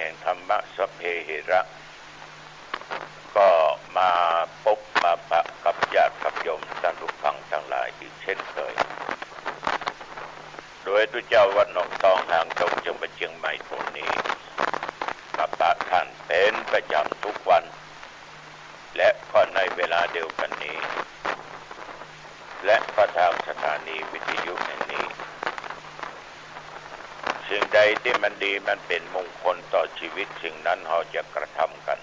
ห่งธรรมะสัพเพหิระก็มาพบมาปะกับญาติกับโยมท่านผู้ฟังทั้งหลายอีกเช่นเคยโดยตุเจ้าวัดหนองตองห่างตรงจังหวัดเชียงใหม่ตรงนี้มาปะท่านเป็นประจำทุกวันและก็ในเวลาเดียวกันนี้และก็ทางสถานีวิทยุแห่งนี้สิ่งใดที่มันดีมันเป็นมงคลต่อชีวิตสิ่งนั้นเราจะกระทำกัน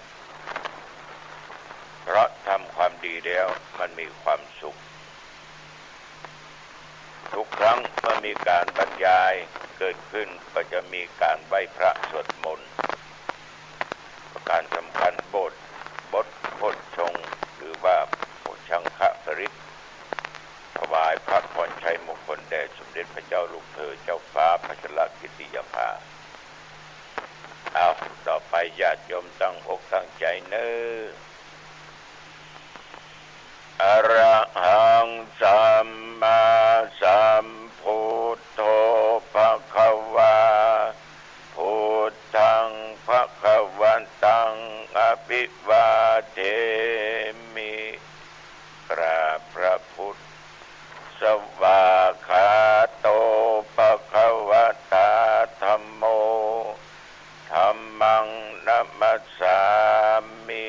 เพราะทำความดีแล้วมันมีความสุขทุกครั้งเมื่อมีการบรรยายเกิดขึ้นก็จะมีการไหว้พระสวดมนต์ประการสำคัญบทโพชฌงค์หรือว่าโพชังคปริตถวายพระพรชัยมงคลแด่สมเด็จพระเจ้าลูกเธอเจ้าฟ้าพัชรกิติยภาเอาต่อไปญาติโยมตั้งอกตั้งใจเน้ออะระหังสัมมาสัมพุทโธภควาพุทธังภวันตังอภิวาเทมิกราบพระพุทธสวากขาโตภควตาธัมโมธัมมังนัมมัสสามิ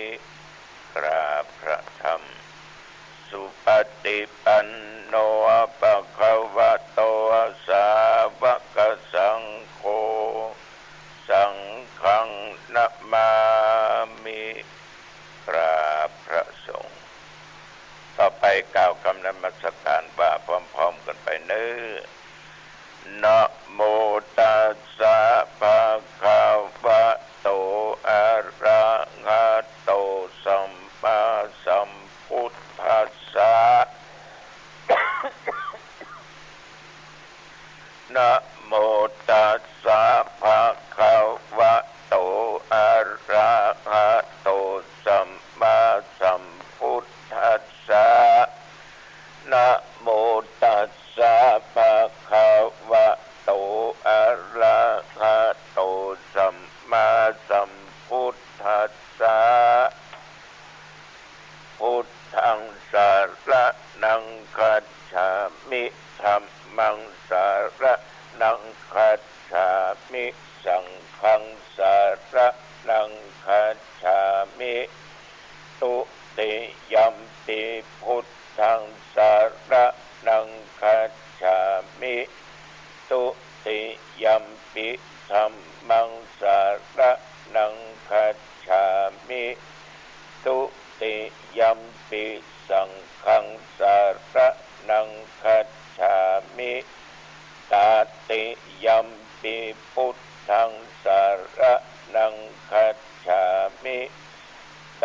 กราบพระธรรมสุปฏิปันโนภควโตสาวกสังโฆสังฆังนะมามิกราบพระสงฆ์ต่อไปกล่าวคำนมัสการว่าพร้อมๆกันไปเนื้อนะโมตัสสะภะคะวะโตอะระหะโตสัมมาสัมพุทธัสสะนะโมตัสสะภะคะวะโตอะระหะโตสัมมาสัมพุทธัสสะนะโมตัสสะภะคะวะโตอะระหะโตสัมมาสัมพุทธัสสะพุทธังสารนังคัจฉามิธัมมังสารนังคัจฉามิสังฆังสารนังคัจฉามิตุติยัมปิพุทธังสารนังคัจฉามิตุติยัมปิธัมมังสารนังคัจฉามิตุติยัมปิสังฆังสารนังคัจฉามิตติยัมปิพุทธังสารนังคัจฉามิต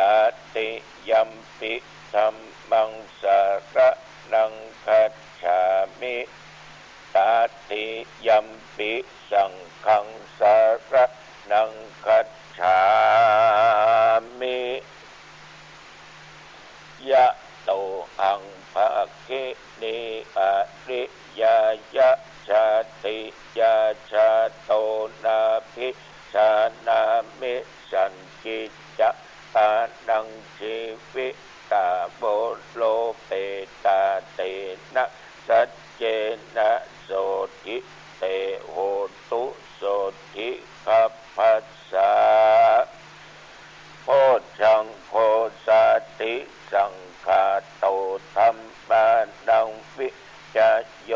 ติยัมปิธัมมังสารนังคัจฉามิตติยัมปิสังฆังสารนังคัจฉามิยะโตอังภะคินิอะริยายะชาติยาชาโตนาภิชานามิสันกิจปานังชีวิตาโบโลเปตาเตนะสัจเจนะโสติเตโหตุโสติคัพพัสสะโพชังโคสติสังฆาโตธัมมานังวิจโย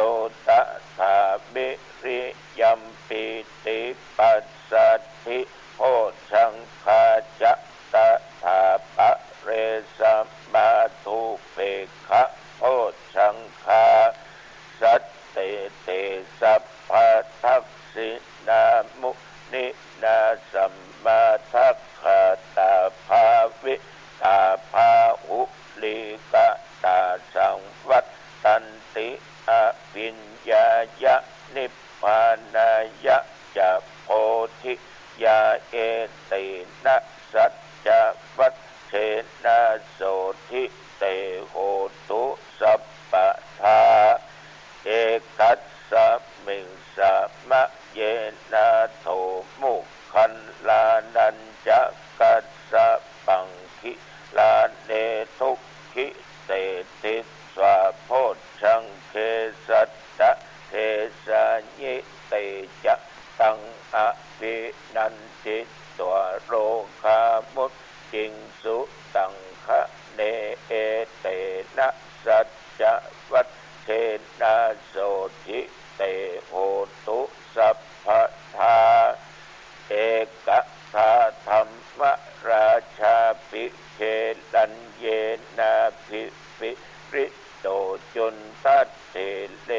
ตถามิริยัมปิติปัสสัทธิโพชังคาจะตถาปะเรสัมมาทุเปขะโพชังคาสัตเตเตสัพพะทักษินามุนินาสัมมาทัคขะตาภาวิตาภาหุลิกะตาสังวัตตันติอภิญญายะนิพพานายะจะโพธิยาเอตินะสัจจวัตเชนะโสธิเตโหตุสัพพะทาเอกัสสะมิงสะมะเยนะโทมุขันลา ภินันติตัวโรคามุตจิงสุตังคะเนเอเตนะสัจจวัตเทนะโสทิเตโหตุสัพพทาเอกทาธรรมราชาภิเชลัญเยนะภิปิริโตจุนทัตเถเล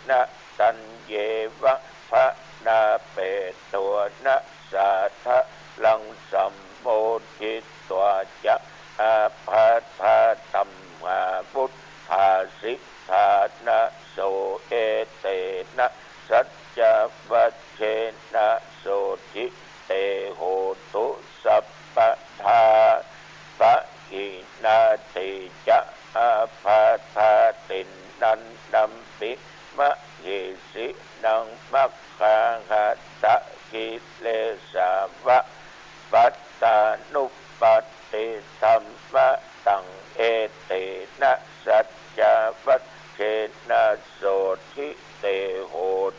นะตัญเยวะภะนาเปตัวนะสาทะลังสัมโมทิตัวจะอาภาธาตัมหาพุทธาสิทานะโสเอเตนะสัจจวัชเชนะโสทิเตโหตุสัพพทาปะอินาติจะอาภาธาตินนันนัมปิมะหิสินังมัคคังหัตตะกิเลสาวะปัตตานุปัตติธัมมะตังเอเตนะสัจจวัชเชนะโสทิเตโห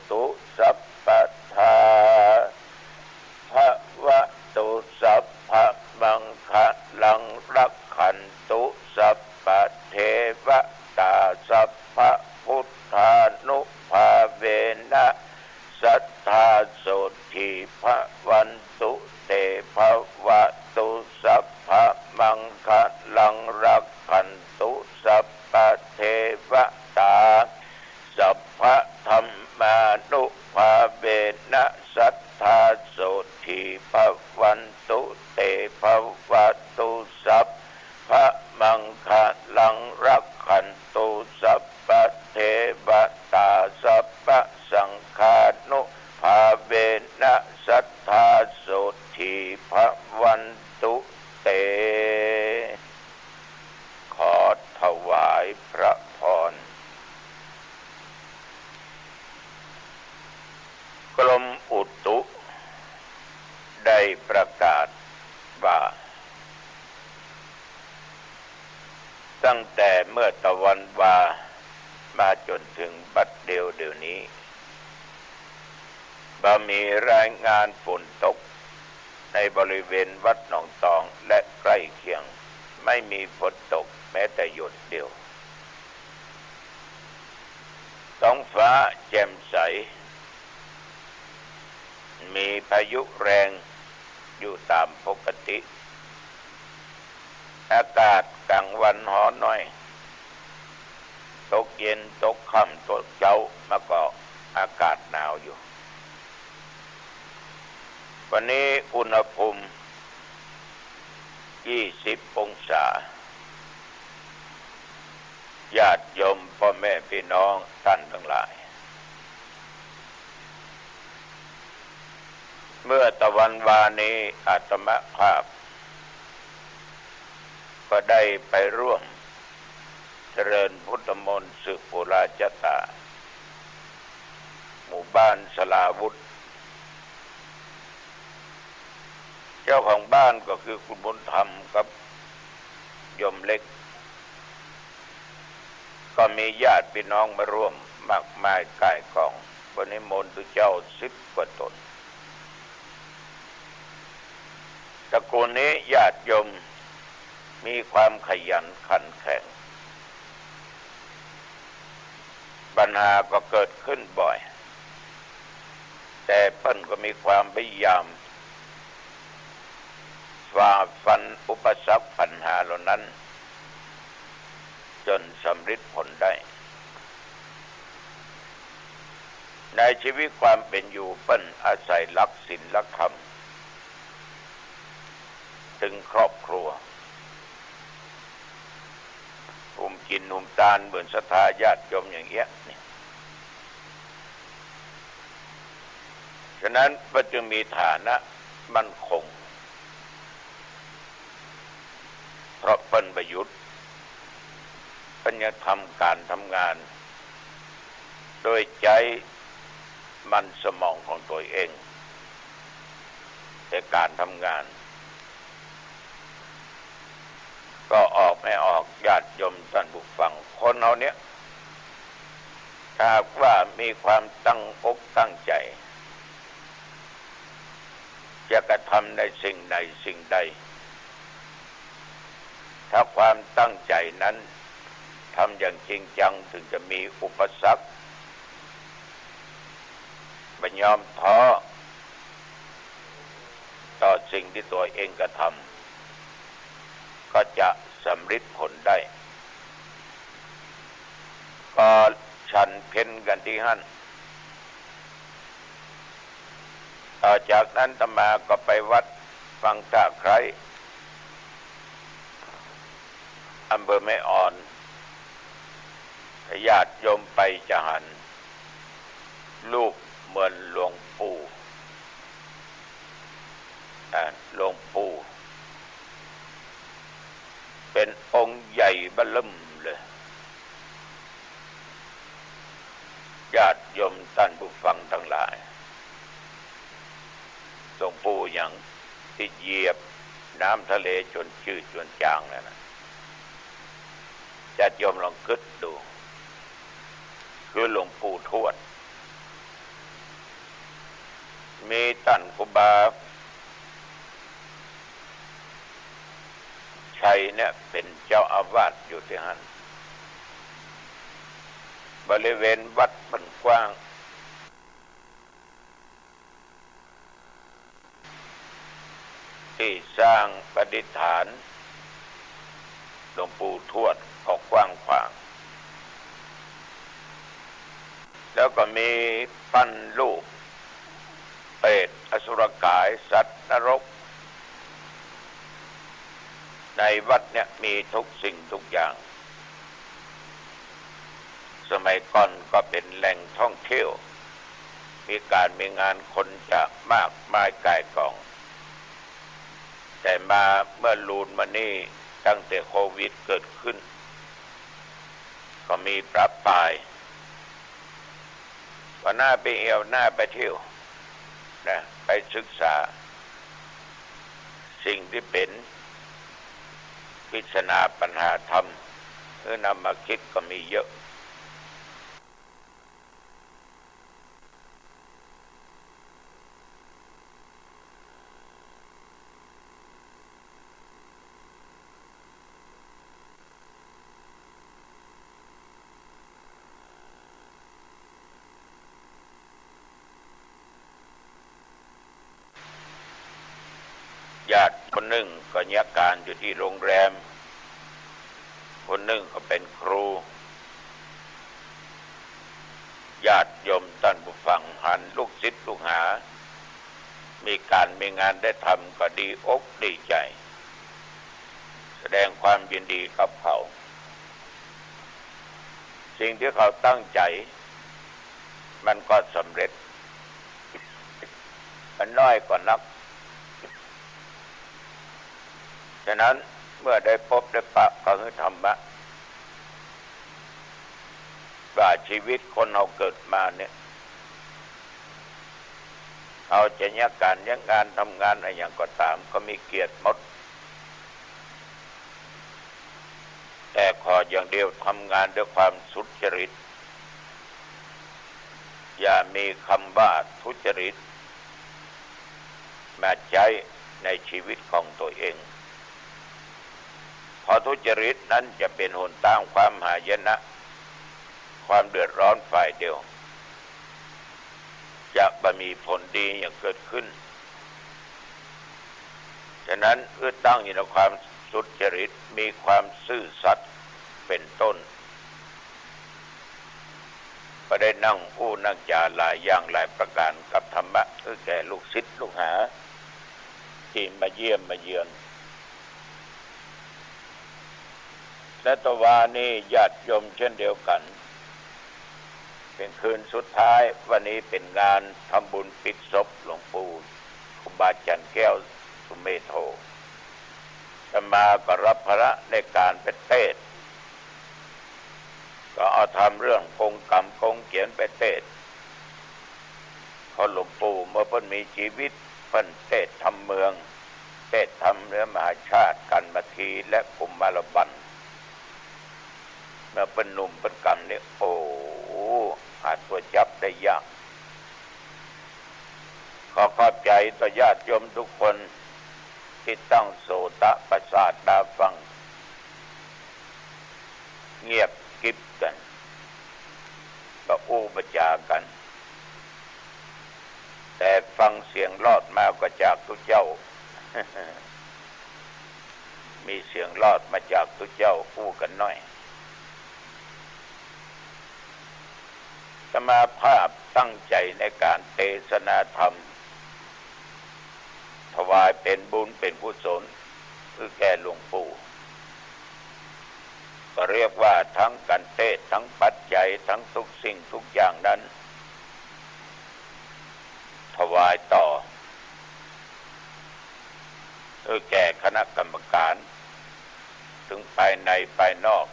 ตุสัพพทาภวะตุสัพพมังคะลังรักขันตุสัพพเทวตาสัพพพุทธานุภาเวนะสัทธาโสทิภวันตุเตภวะตุสัพพมังคะลังรักขันตุสัพพเทวตาสัพพธรรมานุภาเวนะสัทธาโสทิภวันตุเตภวะตุสัพพมังคะลังรักขันตุสัพพเทวตาสัพพสังฆานุภาเวนะสัทธาโสทิภวันตุเตขอถวายพระพรกรมอุตุได้ประกาศว่าตั้งแต่เมื่อตะวันวามาจนถึงบัดเดี๋ยวนี้บ่มีรายงานฝนตกในบริเวณวัดหนองตองและใกล้เคียงไม่มีฝนตกแม้แต่หยดเดียวท้องฟ้าแจ่มใสมีพายุแรงอยู่ตามปกติอากาศกลางวันร้อนหน่อยตกเย็นตกค่ำตกเช้ามาก็อากาศหนาวอยู่วันนี้อุณหภูมิ20 องศาญาติโยมพ่อแม่พี่น้องท่านทั้งหลายเมื่อตะวันวานี้อาตมาภาพก็ได้ไปร่วมเจริญพุทธมนต์สึกโบราณจตาหมู่บ้านสลาวุธเจ้าของบ้านก็คือคุณบุญธรรมกับโยมเล็กก็มีญาติพี่น้องมาร่วมมากมายก่ายกองวันนี้มนต์เจ้า10 กว่าตนตระกูลนี้ญาติโยมมีความขยันขันแข็งปัญหาก็เกิดขึ้นบ่อยแต่เพิ่นก็มีความพยายามฝ่าฟันอุปสรรคปัญหาเหล่านั้นจนสำเร็จผลได้ในชีวิตความเป็นอยู่เพิ่นอาศัยหลักศีลหลักธรรมถึงครอบครัวกินนุ่มตาลเหมือนศรัทธาญาติโยมอย่างเงี้ยฉะนั้นก็จึงมีฐานะมั่นคงเพราะเพิ่นประยุทธ์เพิ่นยังทำการทำงานโดยใจมันสมองของตัวเองแต่การทำงานก็ออกไม่ออกญาติโยมท่านผู้ฟังคนเราเนี้ยถ้าว่ามีความตั้งอกตั้งใจ จะกระทำในสิ่งใดสิ่งใดถ้าความตั้งใจนั้นทำอย่างจริงจังถึงจะมีอุปสรรคไม่ยอมท้อต่อสิ่งที่ตัวเองกระทำก็จะสำเร็จผลได้ก็ฉันเพ็ญกันที่หั่นต่อจากนั้นอาตมาก็ไปวัดฟังท่าไคร้อำเภอแม่อ่อนญาติโยมไปจะหันรูปเหมือนหลวงปู่หลวงปู่เป็นองค์ใหญ่เบ้อเริ่มเลยญาติโยมท่านผู้ฟังทั้งหลายหลวงปู่อย่างที่เหยียบน้ำทะเลจนจืดจนจางแล้วนะญาติโยมลองคิดดูคือหลวงปู่ทวดมีท่านครูบาชัยเนี่ยเป็นเจ้าอาวาสอยู่ที่นั่นบริเวณวัดมันกว้างที่สร้างประดิษฐานหลวงปู่ทวดก็กว้างขวางแล้วก็มีปั้นรูปเปรตอสุรกายสัตว์นรกในวัดเนี่ยมีทุกสิ่งทุกอย่างสมัยก่อนก็เป็นแหล่งท่องเที่ยวมีงานคนจะมากมายก่ายกองแต่มาเมื่อลูนมานี่ตั้งแต่โควิดเกิดขึ้นก็มีปรับปรายก็น่าไปเที่ยวน่าไปเที่ยวนะไปศึกษาสิ่งที่เป็นพิจารณาปัญหาธรรมนำมาคิดก็มีเยอะญาติคนหนึ่งก็ยักการอยู่ที่โรงแรมคนหนึ่งก็เป็นครูญาติโยมท่านผู้ฟังหันลูกศิษย์ลูกหามีงานได้ทำก็ดีอกดีใจแสดงความยินดีกับเขาสิ่งที่เขาตั้งใจมันก็สำเร็จมันน้อยกว่านักฉะนั้นเมื่อได้พบได้ปะก็คือธรรมะว่าชีวิตคนเราเกิดมาเนี่ยเอาจะยักการยักงานทำงานอะไรอย่างก็ตามก็มีเกียรติหมดแต่ขออย่างเดียวทำงานด้วยความสุจริตอย่ามีคำว่าทุจริตมาใช้ในชีวิตของตัวเองเพราะทุจริตนั้นจะเป็นหนทางความหายนะความเดือดร้อนฝ่ายเดียวจะบ่มีผลดีอย่างเกิดขึ้นฉะนั้นตั้งอยู่ในความสุจริตมีความซื่อสัตย์เป็นต้นก็ได้นั่งพูดนั่งจาหลายอย่างหลายประการกับธรรมะแก่ลูกศิษย์ลูกหาที่มาเยี่ยมมาเยือนและตะวานี้ญาติโยมเช่นเดียวกันเป็นคืนสุดท้ายวันนี้เป็นงานทำบุญปิดศพหลวงปู่ครูบาจันทร์แก้วสุเมโธจะมาก็รับภาระในการเป็นเทศก็เอาทำเรื่องกงกรรมกงเขียนไปเทศเพราะหลวงปู่เมื่อเพิ่นมีชีวิตเพิ่นเทศทำเมืองเทศทำเนื้อมหาชาติกันมาทีและกุมมารบันเมื่อเป็นหนุ่มเป็นกำนี่โอ้หาตัวจับได้ยาก ขอขอบใจต่อญาติโยมทุกคนที่ต้องโสตประสาทตาฟังเงียบกิบกันก็อู้ประจากันแต่ฟังเสียงรอดมากกว่าจากทุกเจ้า มีเสียงรอดมาจากทุกเจ้าอู้กันหน่อยสมาภาพตั้งใจในการเทศนาธรรมถวายเป็นบุญเป็นกุศลคือแก่หลวงปู่ก็เรียกว่าทั้งการเทศทั้งปัจจัยทั้งทุกสิ่งทุกอย่างนั้นถวายต่อคือแก่คณะกรรมการถึงภายในภายนอก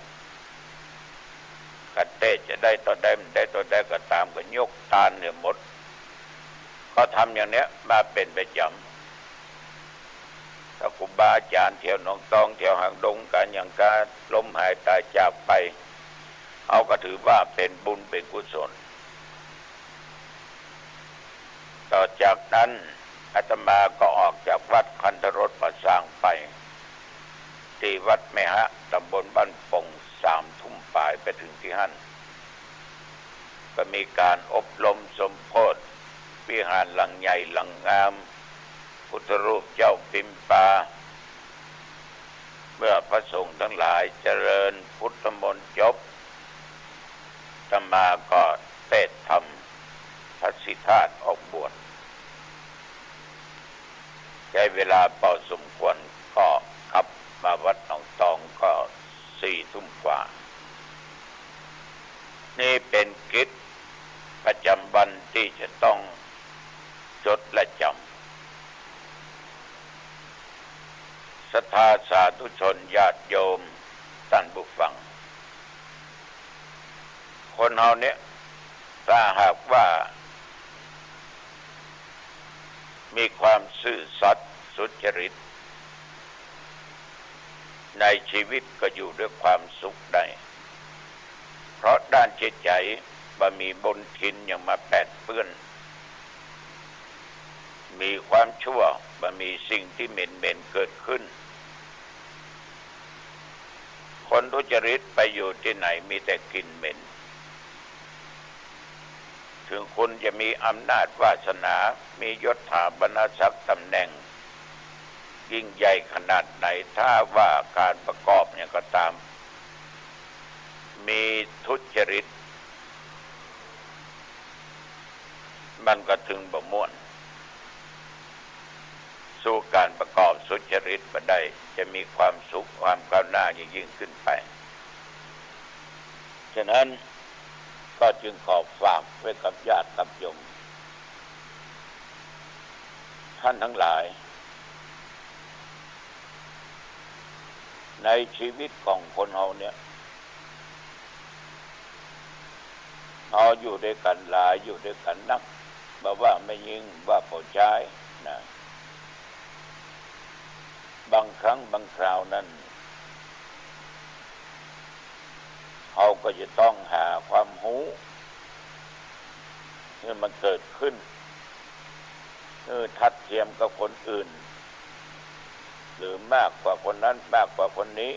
การเทศจะได้ต่อได้ต่อได้ก็ตามก็ยกทานเนี่ยหมดก็ทำอย่างเนี้ยมาเป็นประจำถ้าครูบาอาจารย์เที่ยวหนองตองเที่ยวหางดงกันอย่างการล้มหายตายจากไปเอาก็ถือว่าเป็นบุญเป็นกุศลต่อจากนั้นอาตมาก็ออกจากวัดคันธรสมาสร้างไปที่วัดแม่ฮะตำบลบ้านปง3 ทุ่มปลายไปถึงที่หั่นก็มีการอบรมสมโภชวิหารหลังใหญ่หลังงามพุทธรูปเจ้าปิมปาเมื่อพระสงฆ์ทั้งหลายเจริญพุทธมนต์จบอาตมาก็เทศธรรมพระสิทธาสออกบวชใช้เวลาพอสมควรก็ขับมาวัดหนองตองก็4 ทุ่มกว่านี่เป็นกิจประจำวันที่จะต้องจดและจำศรัทธาสาธุชนญาติโยมท่านผู้ฟังคนเฮาเนี่ยถ้าหากว่ามีความซื่อสัตย์สุจริตในชีวิตก็อยู่ด้วยความสุขได้เพราะด้านจิตใจบ่มีบนทินอย่างมาแปดเปื้อนมีความชั่วบ่มีสิ่งที่เหม็นเกิดขึ้นคนทุจริตไปอยู่ที่ไหนมีแต่กลิ่นเหม็นถึงคุณจะมีอำนาจวาสนามียศถาบรรณศักดิ์ตำแหน่งยิ่งใหญ่ขนาดไหนถ้าว่าการประกอบเนี่ยก็ตามมีทุจริตมันก็ถึงบ่ม่วนสู้การประกอบสุจริตมาได้จะมีความสุขความก้าวหน้ายิ่งขึ้นไปฉะนั้นก็จึงขอฝากไว้กับญาติกับโยมท่านทั้งหลายในชีวิตของคนเราเนี่ยเอาอยู่ด้วยกันหลายอยู่ด้วยกันนักบอกว่าไม่ยิ่งว่าพอใจนะบางครั้งบางคราวนั้นเขาก็จะต้องหาความรู้ที่มันเกิดขึ้นทัดเทียมกับคนอื่นหรือมากกว่าคนนั้นมากกว่าคนนี้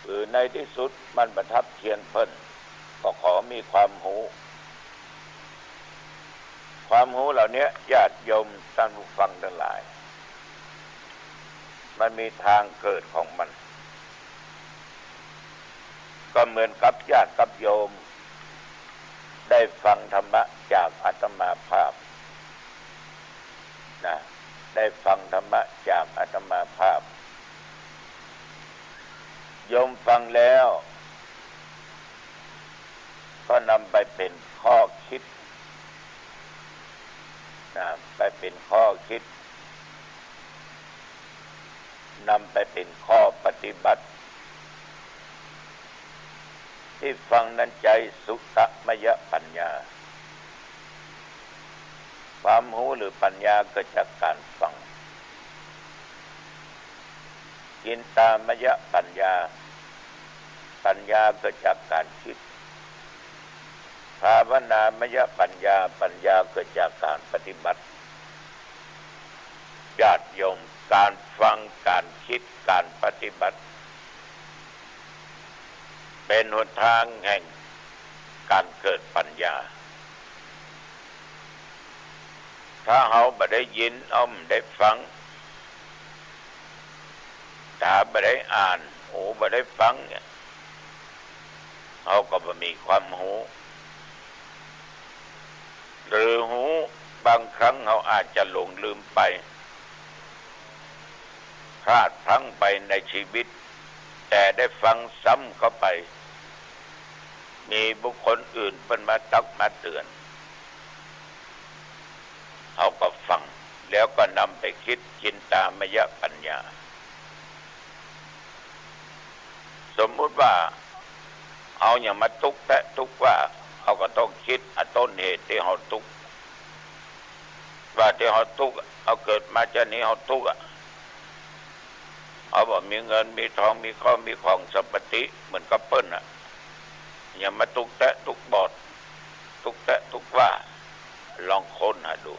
หรือในที่สุดมันประทับเทียนเพิ่นก็ขอมีความรู้เหล่านี้ญาติโยมท่านผู้ฟังทั้งหลายมันมีทางเกิดของมันก็เหมือนกับญาติกับโยมได้ฟังธรรมะจากอาตมาภาพนะได้ฟังธรรมะจากอาตมาภาพโยมฟังแล้วก็นำไปเป็นข้อคิดนะไปเป็นข้อคิดนำไปเป็นข้อปฏิบัติที่ฟังนั้นใจสุตมยปัญญาความรู้หรือปัญญาเกิดจากการฟังกินตามยปัญญาเกิดจากการคิดพ าวนามยปัญญาปัญญาเกิดจากการปฏิบัติญาติโยมการฟังการคิดการปฏิบัติเป็นหนทางแห่งการเกิดปัญญาถ้าเราไม่ได้ยินไม่ได้ฟังตาไม่ได้อ่านหูไม่ได้ฟังเนี่ยเราก็ไม่มีความหูหรือหูบางครั้งเราอาจจะหลงลืมไปพลาดพลั้งไปในชีวิตแต่ได้ฟังซ้ำเข้าไปมีบุคคลอื่นเป็นมาตักมาเตือนเขาก็ฟังแล้วก็นำไปคิดจินตามยปัญญาสมมุติว่าเอาอย่างมาทุกข์แตะทุกข์ว่าเขาก็ต้องคิดต้นเหตุที่เขาทุกข์ว่าที่เขาทุกข์เอาเกิดมาจากนี้เขาทุกข์เขาบอกมีเงินมีทองมีข้าวมีของสัมปติเหมือนกับเปิ้ลอย่ามาทุกข์แตะทุกข์บอดทุกข์แตะทุกข์ว่าลองค้นหาดู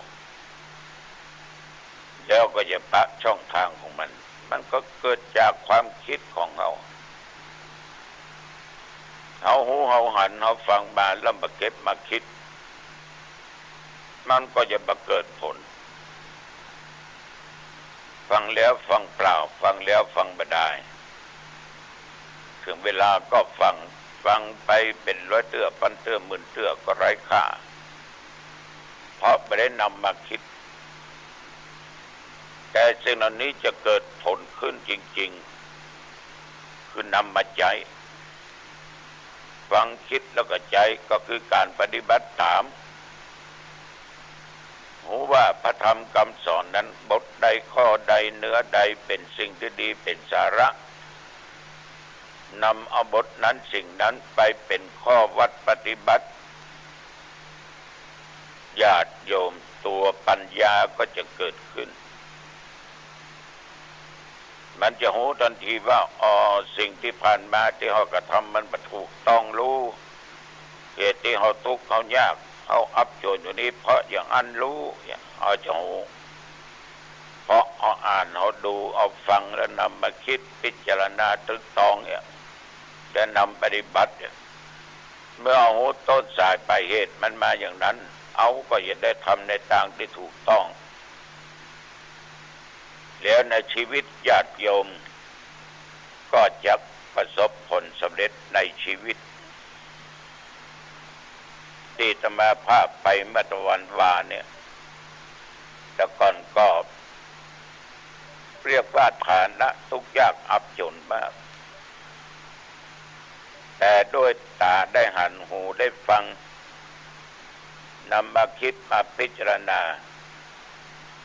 แล้วก็จะปะช่องทางของมันก็เกิดจากความคิดของเราเขาหูเขาหันเขาฟังมาแล้วมาเก็บมาคิดมันก็จะมาเกิดผลฟังแล้วฟังเปล่าฟังแล้วฟังไม่ได้ถึงเวลาก็ฟังไปเป็นร้อยเตื้อพันเตื้อหมื่นเตื้อก็ไร้ค่าเพราะไม่ได้นำมาคิดแต่สิ่งเหล่านี้จะเกิดผลขึ้นจริงๆคือนำมาใจฟังคิดแล้วก็ใจก็คือการปฏิบัติตามหูว่าพระธรรมคำสอนนั้นบทใดข้อใดเนื้อใดเป็นสิ่งที่ดีเป็นสาระนำเอาบทนั้นสิ่งนั้นไปเป็นข้อวัดปฏิบัติญาติโยมตัวปัญญาก็จะเกิดขึ้นมันจะหูทันทีว่าสิ่งที่ผ่านมาที่เขากระทำมันถูกต้องรู้เหตุที่เขาทุกข์เขายากเขาอับจนอยู่นี้เพราะอย่างอันรู้เขาจะหูเพราะเขาอ่านเขาดูเอาฟังแล้วนำมาคิดพิจารณาตรึกตรองจะนำปฏิบัติเมื่อเอาหูต้นสายปลายเหตุมันมาอย่างนั้นเอาก็จะได้ทำในทางที่ถูกต้องแล้วในชีวิตญาติโยมก็จะประสบผลสำเร็จในชีวิตที่อาตมาภาพไปเมื่อตะวันวานเนี่ยแต่ก่อนก็เรียกว่าฐานะทุกข์ยากอับจนมากแต่ด้วยตาได้หันหูได้ฟังนำมาคิดมาพิจารณา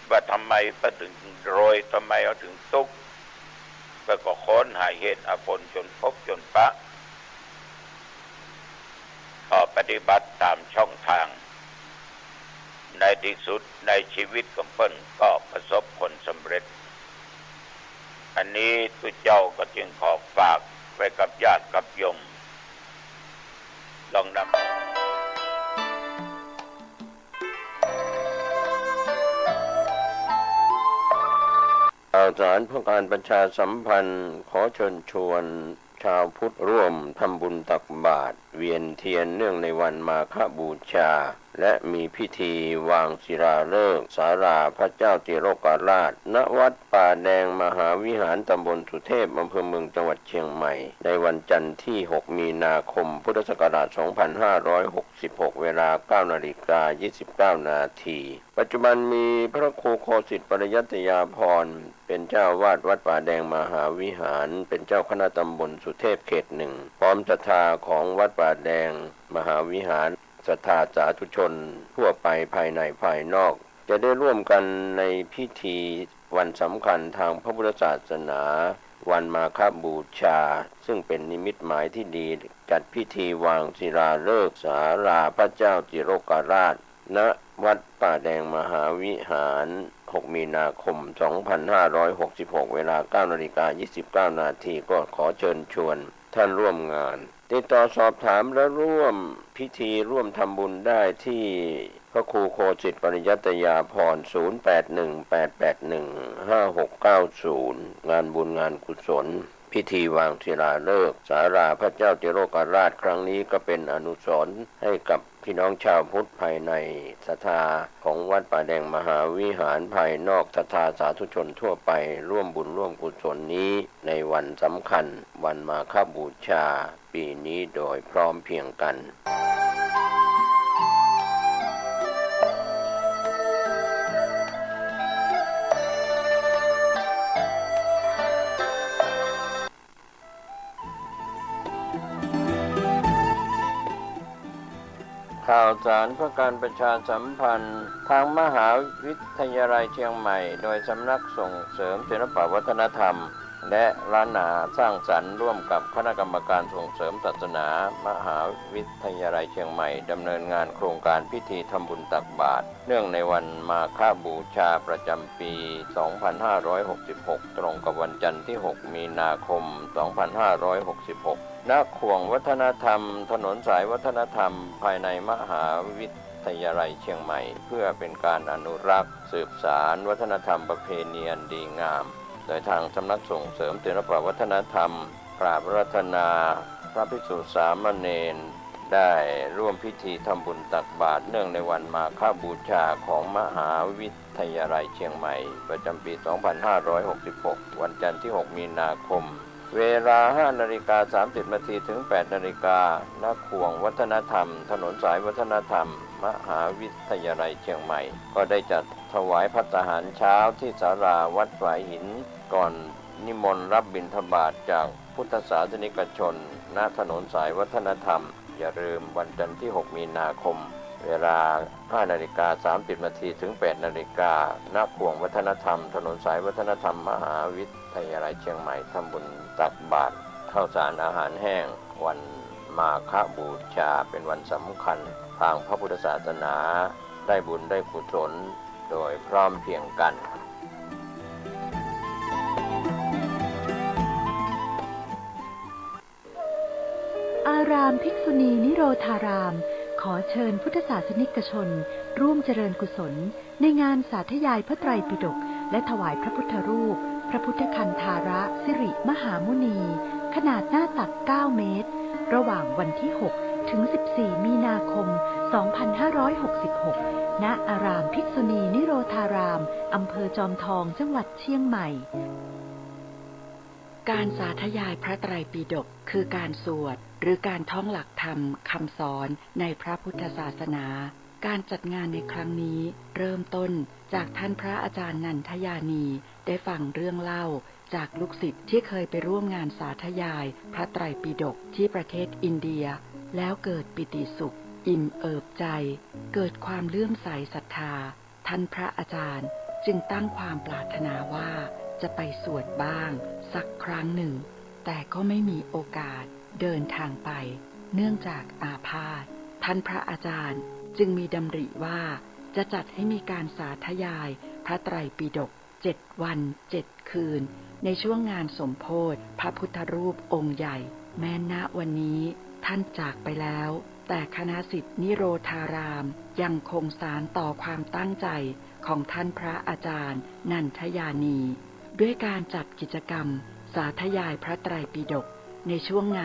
ว่าทำไมเขาถึงโรยทำไมเขาถึงทุกข์ก็ค้นหาเหตุผลจนพบจนปะก็ปฏิบัติตามช่องทางในที่สุดในชีวิตของเพิ่นก็ประสบผลสำเร็จอันนี้ตุเจ้าก็จึงขอฝากไว้กับญาติกับโยมลองนำข่าวสารเพื่อการประชาสัมพันธ์ขอเชิญชวนชาวพุทธร่วมทำบุญตักบาตรเวียนเทียนเนื่องในวันมาฆบูชาและมีพิธีวางศิลาฤกษ์ศาลาพระเจ้าติโรกราชณวัดป่าแดงมหาวิหารตำบลสุเทพอำเภอเมืองจังหวัดเชียงใหม่ในวันจันทร์ที่ 6 มีนาคม พุทธศักราช 2566 เวลา 9:29 นาที ปัจจุบันมีพระครูโคสิทธิปริยัตยาภรณ์เป็นเจ้าวาดวัดป่าแดงมหาวิหารเป็นเจ้าคณะตำบลสุเทพเขต 1พร้อมศรัทธาของวัดป่าแดงมหาวิหารศรัทธาสาธุชนทั่วไปภายในภายนอกจะได้ร่วมกันในพิธีวันสำคัญทางพระพุทธศาสนาวันมาฆบูชาซึ่งเป็นนิมิตหมายที่ดีจัดพิธีวางศิลาฤกษ์ศาลาพระเจ้าติโรกราชณวัดป่าแดงมหาวิหาร 6 มีนาคม 2566 เวลา 9:29 นาทีก็ขอเชิญชวนท่านร่วมงาน ติดต่อสอบถามและร่วมพิธีร่วมทำบุญได้ที่พระครูโคสิตปริยัตยาภรณ์ 0818815690 งานบุญงานกุศลพิธีวางศิลาฤกษ์ศาลาพระเจ้าติโรกราชครั้งนี้ก็เป็นอนุสรณ์ให้กับพี่น้องชาวพุทธภายในศรัทธาของวัดป่าแดงมหาวิหารภายนอกศรัทธาสาธุชนทั่วไปร่วมบุญร่วมกุศลนี้ในวันสำคัญวันมาฆบูชาปีนี้โดยพร้อมเพรียงกันข่าวสารเพื่อการประชาสัมพันธ์ทางมหาวิทยาลัยเชียงใหม่โดยสำนักส่งเสริมศิลปวัฒนธรรมและล้านนาสร้างสรรค์ร่วมกับคณะกรรมการส่งเสริมศาสนามหาวิทยาลัยเชียงใหม่ดำเนินงานโครงการพิธีทำบุญตักบาตรเนื่องในวันมาฆบูชาประจำปี 2566 ตรงกับวันจันทร์ที่ 6 มีนาคม 2566 ณ ขวงวัฒนธรรมถนนสายวัฒนธรรมภายในมหาวิทยาลัยเชียงใหม่เพื่อเป็นการอนุรักษ์สืบสานวัฒนธรรมประเพณีอันดีงามโดยทางสำนักส่งเสริมศิลปวัฒนธรรมกราบอาราธนาพระภิกษุสามเณรได้ร่วมพิธีทำบุญตักบาตรเนื่องในวันมาฆบูชาของมหาวิทยาลัยเชียงใหม่ประจำปี 2566 วันจันทร์ที่ 6 มีนาคมเวลา 5:30 น. ถึง 8:00 น. ณ ขวงวัฒนธรรมถนนสายวัฒนธรรมมหาวิทยาลัยเชียงใหม่ก็ได้จัดถวายภัตตาหารเช้าที่ศาลาวัดฝายหินก่อนนิมนต์รับบิณฑบาตจากพุทธศาสนิกชนณถนนสายวัฒนธรรมอย่าลืมวันจันทร์ที่ 6 มีนาคมเวลา 5:30 น. ถึง 8:00 น. ณ ขวงวัฒนธรรมถนนสายวัฒนธรรมมหาวิทยาลัยเชียงใหม่ทำบุญตักบาตรข้าวสารอาหารแห้งวันมาฆบูชาเป็นวันสำคัญทางพระพุทธศาสนาได้บุญได้กุศลโดยพร้อมเพรียงกันอารามภิกษุณีนิโรธารามขอเชิญพุทธศาสนิกชนร่วมเจริญกุศลในงานสาธยายพระไตรปิฎกและถวายพระพุทธรูปพระพุทธคันธาระสิริมหามุนีขนาดหน้าตัก 9 เมตรระหว่างวันที่ 6 ถึง 14 มีนาคม 2566 ณ อารามภิกษุณีนิโรธารามอำเภอจอมทองจังหวัดเชียงใหม่การสาธยายพระไตรปิฎกคือการสวดหรือการท่องหลักธรรมคำสอนในพระพุทธศาสนาการจัดงานในครั้งนี้เริ่มต้นจากท่านพระอาจารย์นันทยานีได้ฟังเรื่องเล่าจากลูกศิษย์ที่เคยไปร่วมงานสาธยายพระไตรปิฎกที่ประเทศอินเดียแล้วเกิดปิติสุขอิ่มเอิบใจเกิดความเลื่อมใสศรัทธาท่านพระอาจารย์จึงตั้งความปรารถนาว่าจะไปสวดบ้างสักครั้งหนึ่งแต่ก็ไม่มีโอกาสเดินทางไปเนื่องจากอาพาธท่านพระอาจารย์จึงมีดำริว่าจะจัดให้มีการสาธยายพระไตรปิฎก7 วัน 7 คืนในช่วงงานสมโภชพระพุทธรูปองค์ใหญ่แม้ณวันนี้ท่านจากไปแล้วแต่คณะศิษย์นิโรธารามยังคงสานต่อความตั้งใจของท่านพระอาจารย์นันทยานีด้วยการจัดกิจกรรมสาธยายพระไตรปิฎกในช่วงงาน